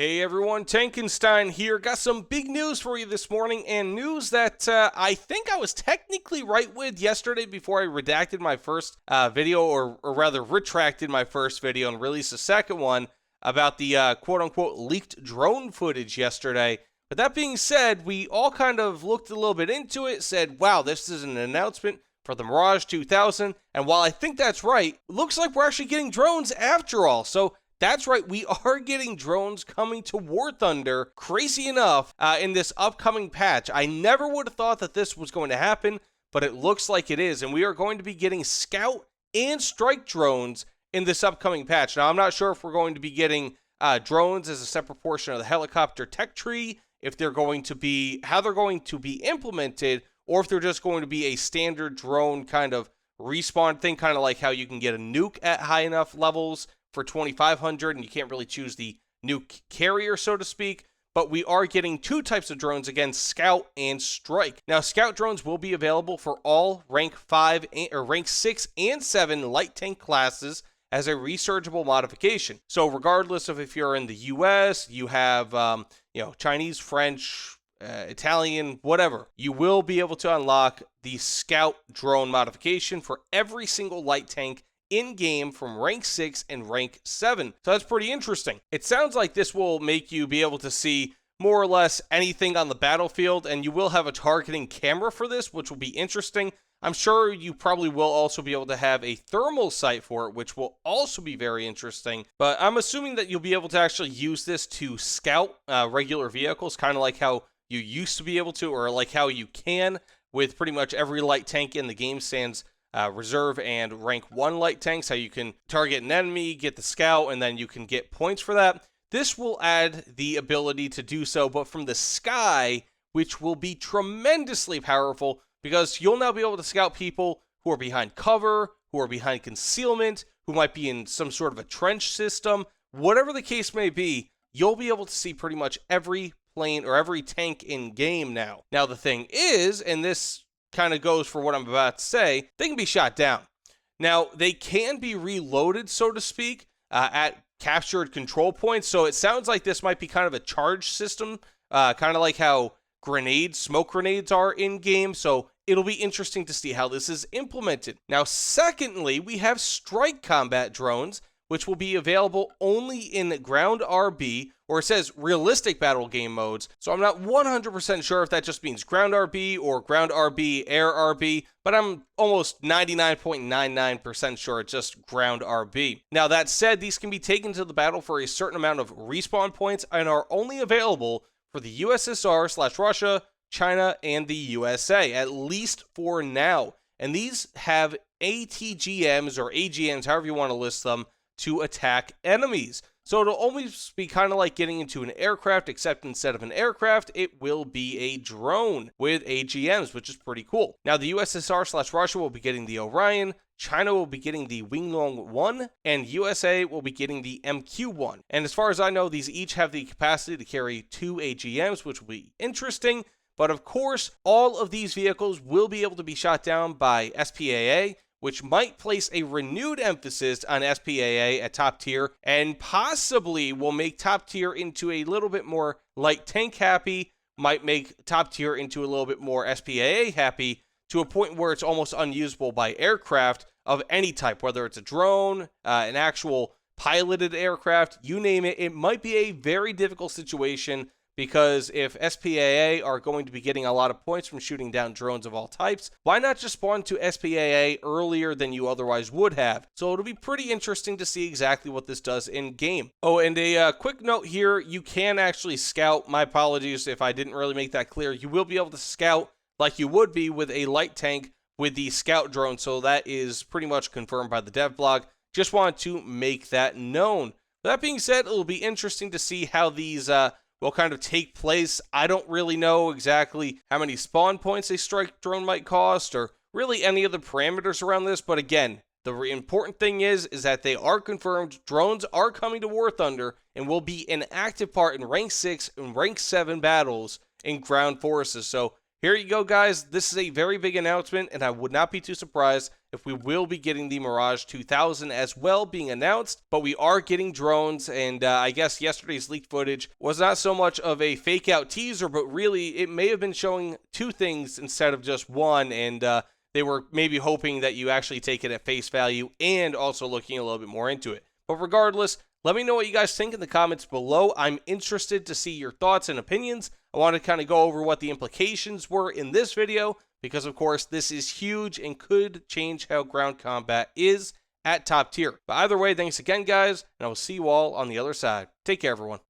Hey everyone, Tankenstein here. Got some big news for you this morning, and news that I think I was technically right with yesterday before I redacted my first video, or rather retracted my first video and released a second one about the quote-unquote leaked drone footage yesterday. But that being said, we all kind of looked a little bit into it, said, wow, this is an announcement for the Mirage 2000, and while I think that's right, it looks like we're actually getting drones after all. So that's right, we are getting drones coming to War Thunder, crazy enough, in this upcoming patch. I never would have thought that this was going to happen, but it looks like it is, and we are going to be getting scout and strike drones in this upcoming patch. Now, I'm not sure if we're going to be getting drones as a separate portion of the helicopter tech tree, if they're going to be, how they're going to be implemented, or if they're just going to be a standard drone kind of respawn thing, kind of like how you can get a nuke at high enough levels for 2,500, and you can't really choose the nuke carrier, so to speak. But we are getting two types of drones, again, Scout and Strike. Now, Scout drones will be available for all rank 5 or rank 6 and 7 light tank classes as a resurgible modification. So regardless of if you're in the US, you have Chinese, French, Italian, whatever, you will be able to unlock the Scout drone modification for every single light tank in-game from rank 6 and rank 7. So that's pretty interesting. It sounds like this will make you be able to see more or less anything on the battlefield, and you will have a targeting camera for this, which will be interesting. I'm sure you probably will also be able to have a thermal sight for it, which will also be very interesting. But I'm assuming that you'll be able to actually use this to scout regular vehicles, kind of like how you used to be able to, or like how you can with pretty much every light tank in the game, sans reserve and rank 1 light tanks, how you can target an enemy, get the scout, and then you can get points for that. This will add the ability to do so, but from the sky, which will be tremendously powerful, because you'll now be able to scout people who are behind cover, who are behind concealment, who might be in some sort of a trench system. Whatever the case may be, you'll be able to see pretty much every plane or every tank in game now. Now the thing is, and this kind of goes for what I'm about to say, they can be shot down. Now, they can be reloaded, so to speak, at captured control points, so it sounds like this might be kind of a charge system, kind of like how smoke grenades are in-game, so it'll be interesting to see how this is implemented. Now, secondly, we have strike combat drones, which will be available only in ground RB, or it says realistic battle game modes. So I'm not 100% sure if that just means ground RB or ground RB, air RB, but I'm almost 99.99% sure it's just ground RB. Now that said, these can be taken to the battle for a certain amount of respawn points and are only available for the USSR/Russia, China, and the USA, at least for now. And these have ATGMs or AGMs, however you want to list them, to attack enemies. So it'll almost be kind of like getting into an aircraft, except instead of an aircraft, it will be a drone with AGMs, which is pretty cool. Now, the USSR/Russia will be getting the Orion, China will be getting the Winglong 1, and USA will be getting the MQ-1. And as far as I know, these each have the capacity to carry 2 AGMs, which will be interesting. But of course, all of these vehicles will be able to be shot down by SPAA, which might place a renewed emphasis on SPAA at top tier, and possibly will make top tier into a little bit more light tank happy, might make top tier into a little bit more SPAA happy, to a point where it's almost unusable by aircraft of any type, whether it's a drone, an actual piloted aircraft, you name it. It might be a very difficult situation, because if SPAA are going to be getting a lot of points from shooting down drones of all types, why not just spawn to SPAA earlier than you otherwise would have? So it'll be pretty interesting to see exactly what this does in game. Oh, and a quick note here, you can actually scout. My apologies if I didn't really make that clear. You will be able to scout like you would be with a light tank with the scout drone, so that is pretty much confirmed by the dev blog. Just wanted to make that known. That being said, it'll be interesting to see how these will kind of take place. I don't really know exactly how many spawn points a strike drone might cost, or really any of the parameters around this, but again, the important thing is that they are confirmed. Drones are coming to War Thunder and will be an active part in rank 6 and rank 7 battles in ground forces. So here you go, guys. This is a very big announcement, and I would not be too surprised if we will be getting the Mirage 2000 as well being announced, but we are getting drones, and I guess yesterday's leaked footage was not so much of a fake out teaser, but really it may have been showing two things instead of just one, and they were maybe hoping that you actually take it at face value and also looking a little bit more into it. But regardless, let me know what you guys think in the comments below. I'm interested to see your thoughts and opinions. I want to kind of go over what the implications were in this video because, of course, this is huge and could change how ground combat is at top tier. But either way, thanks again, guys, and I will see you all on the other side. Take care, everyone.